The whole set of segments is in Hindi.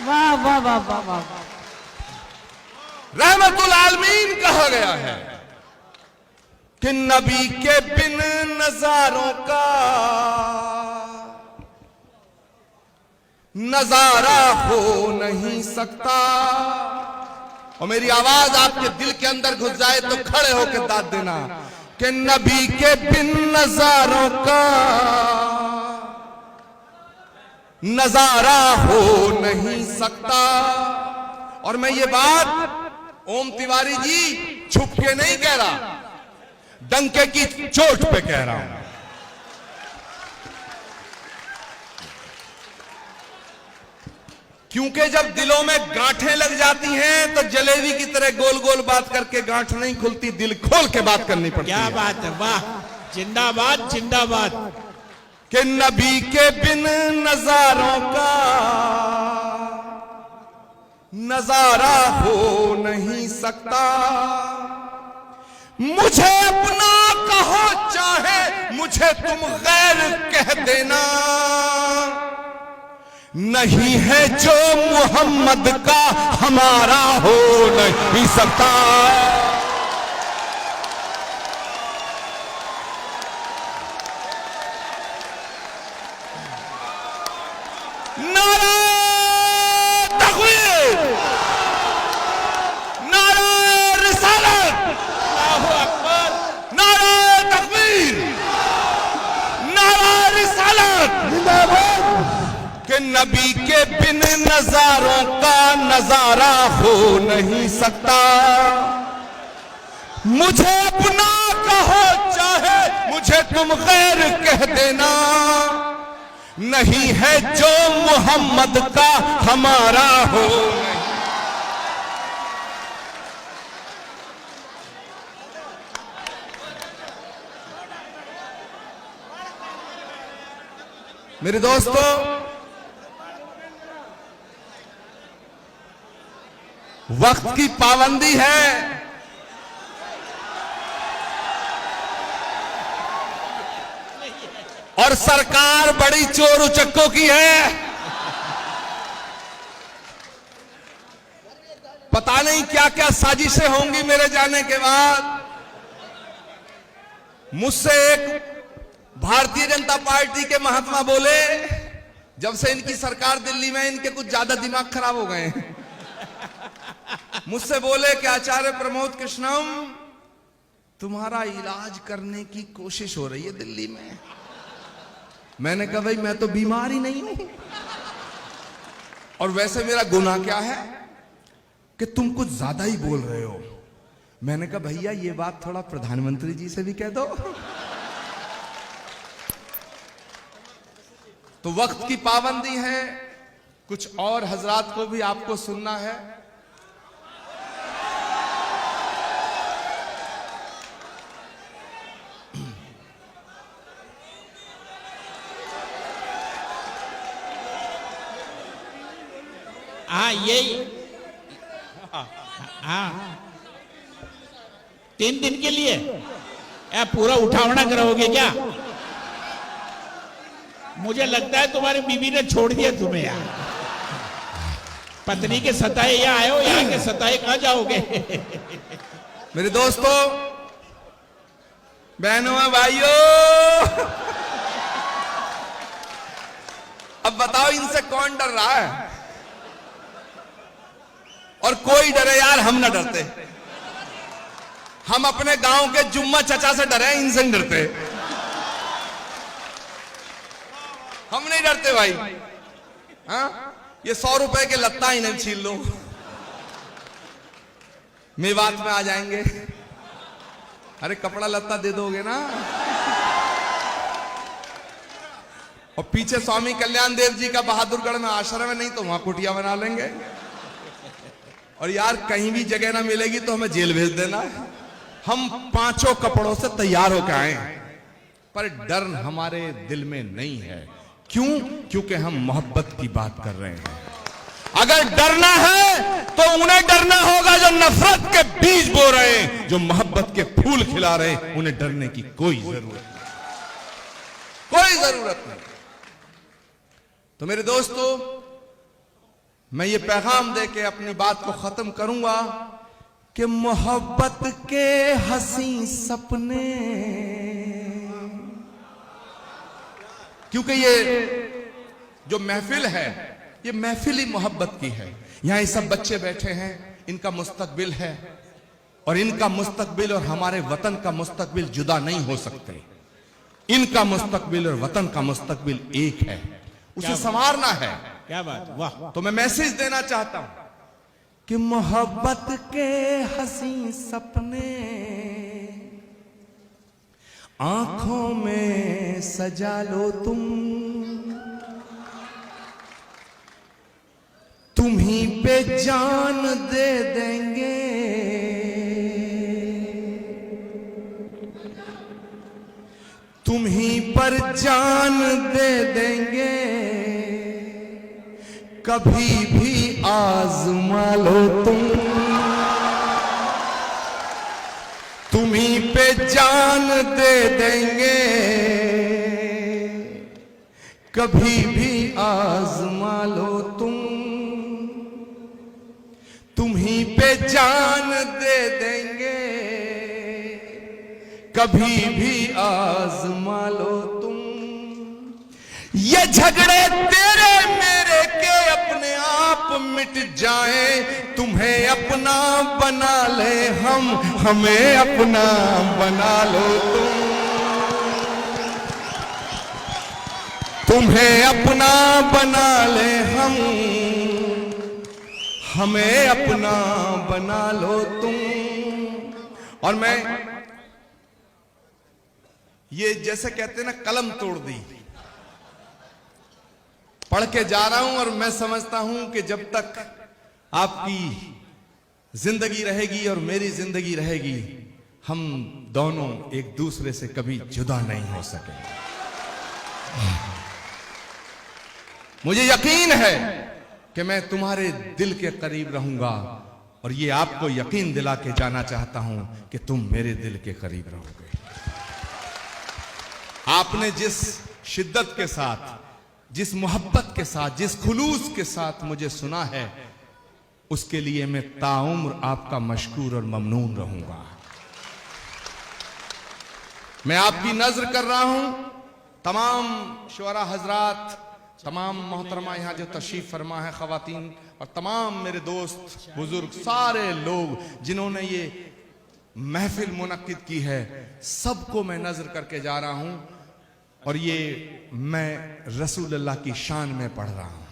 वाह वाह वाह वाह वाह। रहमतुल आलमीन कहा गया है कि नबी के बिन नजारों का नजारा हो नहीं सकता। और मेरी आवाज आपके दिल के अंदर घुस जाए तो खड़े होकर दाद देना कि नबी के बिन नजारों का नजारा हो नहीं सकता। और मैं ये बात ओम तिवारी जी छुप के नहीं कह रहा, डंके की चोट पे कह रहा हूं। क्योंकि जब दिलों में गांठें लग जाती हैं तो जलेबी की तरह गोल गोल बात करके गांठ नहीं खुलती, दिल खोल के बात करनी पड़ती है। क्या बात है, वाह, जिंदाबाद जिंदाबाद। कि नबी के बिन नजारों का नजारा हो नहीं सकता। मुझे अपना कहो चाहे मुझे तुम गैर कह देना, नहीं है जो मोहम्मद का हमारा हो नहीं सकता। नारा तकबीर, नारा रिसालत, अल्लाहु अकबर, नारा तकबीर, नारा रिसालत जिंदाबाद। कि नबी के बिन नजारों का नजारा हो नहीं सकता। मुझे अपना कहो चाहे मुझे तुम गैर कह देना, नहीं है जो मोहम्मद का हमारा हो। मेरे दोस्तों, वक्त की पाबंदी है। और सरकार बड़ी चोर उचक्कों की है। पता नहीं क्या क्या साजिशें होंगी मेरे जाने के बाद। मुझसे एक भारतीय जनता पार्टी के महात्मा बोले, जब से इनकी सरकार दिल्ली में, इनके कुछ ज्यादा दिमाग खराब हो गए हैं। मुझसे बोले कि आचार्य प्रमोद कृष्णम, तुम्हारा इलाज करने की कोशिश हो रही है दिल्ली में। मैंने कहा भाई मैं तो बीमार ही नहीं हूं, और वैसे मेरा गुनाह क्या है कि तुम कुछ ज्यादा ही बोल रहे हो। मैंने कहा भैया ये बात थोड़ा प्रधानमंत्री जी से भी कह दो। तो वक्त की पाबंदी है, कुछ और हजरात को भी आपको सुनना है। हाँ यही, हाँ 3 दिन के लिए पूरा उठावना कराओगे क्या? मुझे लगता है तुम्हारी बीवी ने छोड़ दिया तुम्हें यार। पत्नी के सताए यहाँ आए हो, यहाँ के सताए कहाँ जाओगे? मेरे दोस्तों, बहनों भाइयों, अब बताओ इनसे कौन डर रहा है? और कोई डरे यार, हम ना डरते। हम अपने गांव के जुम्मा चचा से डरे, इनसे नहीं डरते। हम नहीं डरते भाई। हाँ, ये 100 रुपए के लत्ता ही नहीं छीन लो, मेवात में आ जाएंगे। अरे कपड़ा लत्ता दे दोगे ना। और पीछे स्वामी कल्याण देव जी का बहादुरगढ़ में आश्रम है, नहीं तो वहां कुटिया बना लेंगे। और यार कहीं भी जगह ना मिलेगी तो हमें जेल भेज देना। हम 5 कपड़ों से तैयार होकर आए, पर डर हमारे दिल में नहीं है। क्यों? क्योंकि हम मोहब्बत की बात कर रहे हैं। अगर डरना है तो उन्हें डरना होगा जो नफरत के बीज बो रहे हैं, जो मोहब्बत के फूल खिला रहे हैं। उन्हें डरने की कोई जरूरत नहीं, कोई जरूरत नहीं। तो मेरे दोस्तों, मैं ये पैगाम दे के अपनी बात को खत्म करूंगा कि मोहब्बत के हंसी सपने, क्योंकि ये जो महफिल है ये महफिल ही मोहब्बत की है। यहां ये सब बच्चे बैठे हैं, इनका मुस्तकबिल है और इनका मुस्तकबिल और हमारे वतन का मुस्तकबिल जुदा नहीं हो सकते। इनका मुस्तकबिल और वतन का मुस्तकबिल एक है, उसे संवारना है। क्या बात, वाह। तो मैं मैसेज देना चाहता हूं कि मोहब्बत के हंसी सपने आंखों में सजा लो तुम ही पे जान दे देंगे, तुम ही पर जान दे देंगे, कभी भी आजमा लो तुम ही पे जान दे देंगे, कभी भी आजमा लो तुम ही पे जान दे देंगे, कभी भी आजमा लो तुम। ये झगड़े तेरे मेरे के अपने आप मिट जाए, तुम्हें अपना बना ले हम, हमें अपना बना लो तुम्हें अपना बना ले हम, हमें अपना बना लो तुम। और मैं ये जैसे कहते हैं ना, कलम तोड़ दी, पढ़ के जा रहा हूं और मैं समझता हूं कि जब तक आपकी जिंदगी रहेगी और मेरी जिंदगी रहेगी, हम दोनों एक दूसरे से कभी जुदा नहीं हो सकेंगे। मुझे यकीन है कि मैं तुम्हारे दिल के करीब रहूंगा और ये आपको यकीन दिला के जाना चाहता हूं कि तुम मेरे दिल के करीब रहोगे। आपने जिस शिद्दत के साथ, जिस मोहब्बत के साथ, जिस खुलूस के साथ मुझे सुना है, उसके लिए मैं ताउम्र आपका मशकूर और ममनून रहूंगा। मैं आपकी नजर कर रहा हूं, तमाम शुअरा हजरात, तमाम मोहतरमा यहां जो तशरीफ फरमा है, खवातीन और तमाम मेरे दोस्त बुजुर्ग, सारे लोग जिन्होंने ये महफिल मुनक्किद की है, सबको मैं नजर करके जा रहा हूं और ये मैं रसूल अल्लाह की शान में पढ़ रहा हूं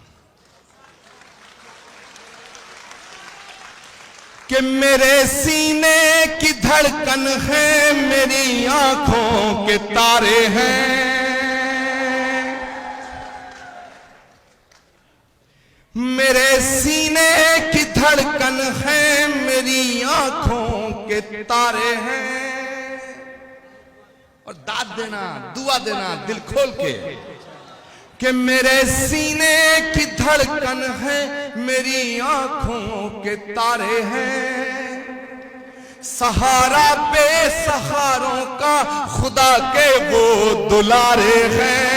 कि मेरे सीने की धड़कन है, मेरी आंखों के तारे हैं, मेरे सीने की धड़कन है, मेरी आंखों के तारे हैं। और दाद देना, दुआ देना दिल खोल के कि मेरे सीने की धड़कन है, मेरी आंखों के तारे हैं, सहारा बेसहारों का खुदा के वो दुलारे हैं,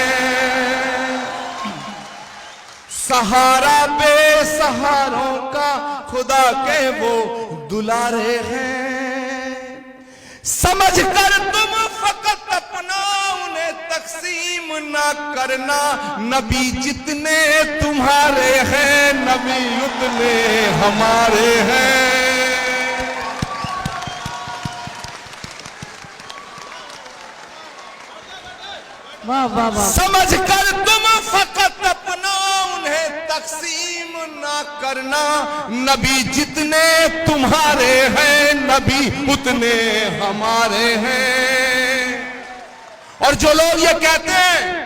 सहारा बेसहारों का खुदा के वो दुलारे हैं। समझ कर तुम फकत अपना उन्हें तकसीम ना करना, नबी जितने तुम्हारे हैं, नबी उतने हमारे हैं। वाह वाह वाह। समझ कर तुम फकत अपना उन्हें तकसीम ना करना, नबी जितने तुम्हारे हैं, नबी उतने हमारे हैं। और जो लोग ये कहते हैं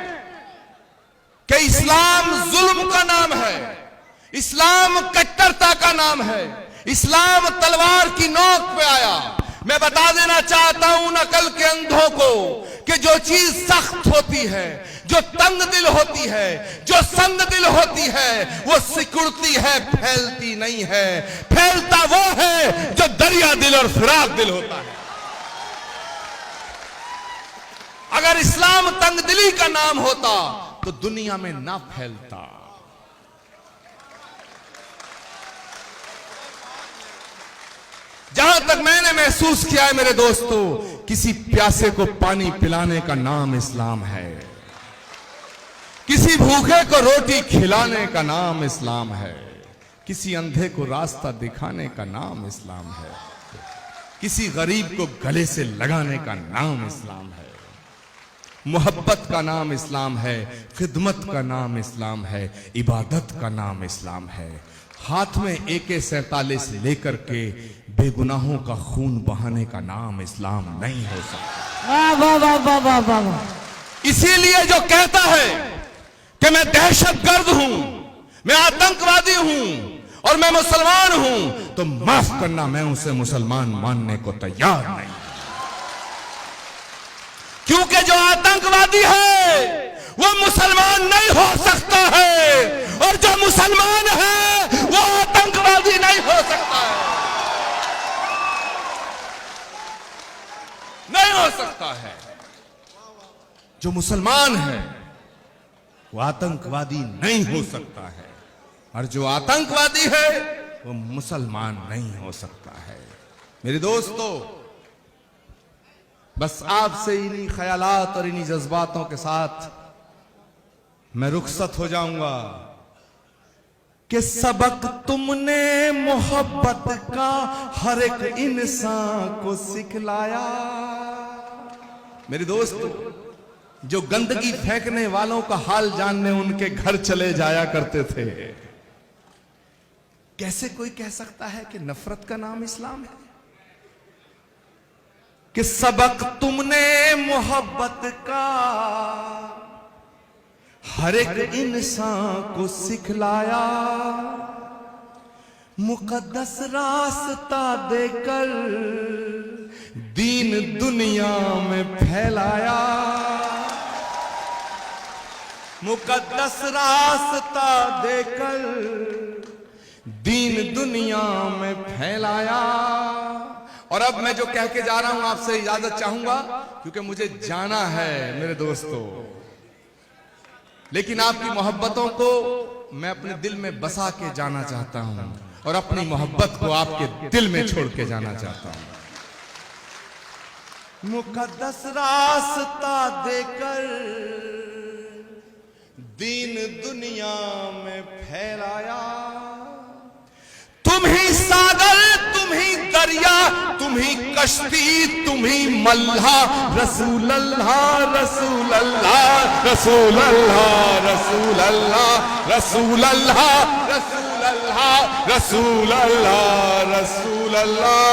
कि इस्लाम जुल्म का नाम है, इस्लाम कट्टरता का नाम है, इस्लाम तलवार की नोक पे आया, मैं बता देना चाहता हूं उन अकल के अंधों को कि जो चीज सख्त होती है, जो तंग दिल होती है, जो संग दिल होती है, वो सिकुड़ती है, फैलती नहीं है। फैलता वो है जो दरिया दिल और फिराक दिल होता है। अगर इस्लाम तंग दिली का नाम होता तो दुनिया में ना फैलता। जहां तक मैंने महसूस किया है मेरे दोस्तों, किसी प्यासे को पानी पिलाने का नाम इस्लाम है, किसी भूखे को रोटी खिलाने का नाम इस्लाम है, किसी अंधे को रास्ता दिखाने का नाम इस्लाम है, किसी गरीब को गले से लगाने का नाम इस्लाम है, मोहब्बत का नाम इस्लाम है, खिदमत का नाम इस्लाम है, इबादत का नाम इस्लाम है। हाथ में AK-47 लेकर के बेगुनाहों का खून बहाने का नाम इस्लाम नहीं हो सकता। वाह वाह वाह वाह वाह वाह वाह। इसीलिए जो कहता है कि मैं दहशतगर्द हूं, मैं आतंकवादी हूं और मैं मुसलमान हूं, तो माफ करना, मैं उसे मुसलमान मानने को तैयार नहीं। क्योंकि जो आतंकवादी है वो मुसलमान नहीं हो सकता है, और जो मुसलमान है वो आतंकवादी नहीं हो सकता है, नहीं हो सकता है। जो मुसलमान है वो आतंकवादी नहीं हो सकता है, और जो आतंकवादी है वो मुसलमान नहीं हो सकता है। मेरे दोस्तों, बस आपसे इन्हीं ख्यालात और इन्हीं जज्बातों के साथ मैं रुखसत हो जाऊंगा कि सबक तुमने मोहब्बत का हर एक इंसान को सिखलाया। मेरे दोस्तों, जो गंदगी फेंकने वालों का हाल जानने उनके घर चले जाया करते थे, कैसे कोई कह सकता है कि नफरत का नाम इस्लाम है? कि सबक तुमने मोहब्बत का हर एक इंसान को सिखलाया, मुकद्दस रास्ता देकर दीन दुनिया में फैलाया, मुकद्दस रास्ता देकर दीन दुनिया में फैलाया। और अब मैं जो कह के जा रहा हूं आपसे इजाजत चाहूंगा, क्योंकि मुझे जाना है मेरे दोस्तों। लेकिन आपकी मोहब्बतों को मैं अपने दिल में बसा के जाना चाहता हूं, और अपनी मोहब्बत को आपके दिल में छोड़ के जाना चाहता हूं। मुकद्दस रास्ता देकर दीन दुनिया में फैलाया, तुम ही सागर, तुम ही दरिया, तुम ही कश्ती, तुम ही मल्हा, रसूल अल्लाह रसूल अल्लाह रसूल अल्लाह रसूल अल्लाह रसूल अल्लाह रसूल अल्लाह रसूल अल्लाह रसूल अल्लाह।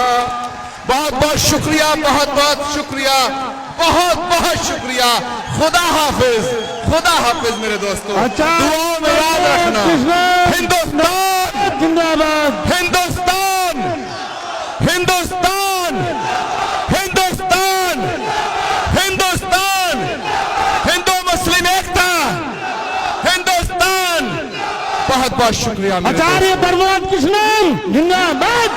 बहुत बहुत शुक्रिया, बहुत बहुत शुक्रिया, बहुत बहुत शुक्रिया। खुदा हाफिज, खुदा हाफिज मेरे दोस्तों। दुआओं में याद रखना। हिंदुस्तान जिंदाबाद, हिंदुस्तान हिंदुस्तान हिंदुस्तान हिंदुस्तान, हिंदू मुस्लिम एकता, हिंदुस्तान। बहुत बहुत शुक्रिया। आचार्य प्रमोद कृष्णन जिंदाबाद।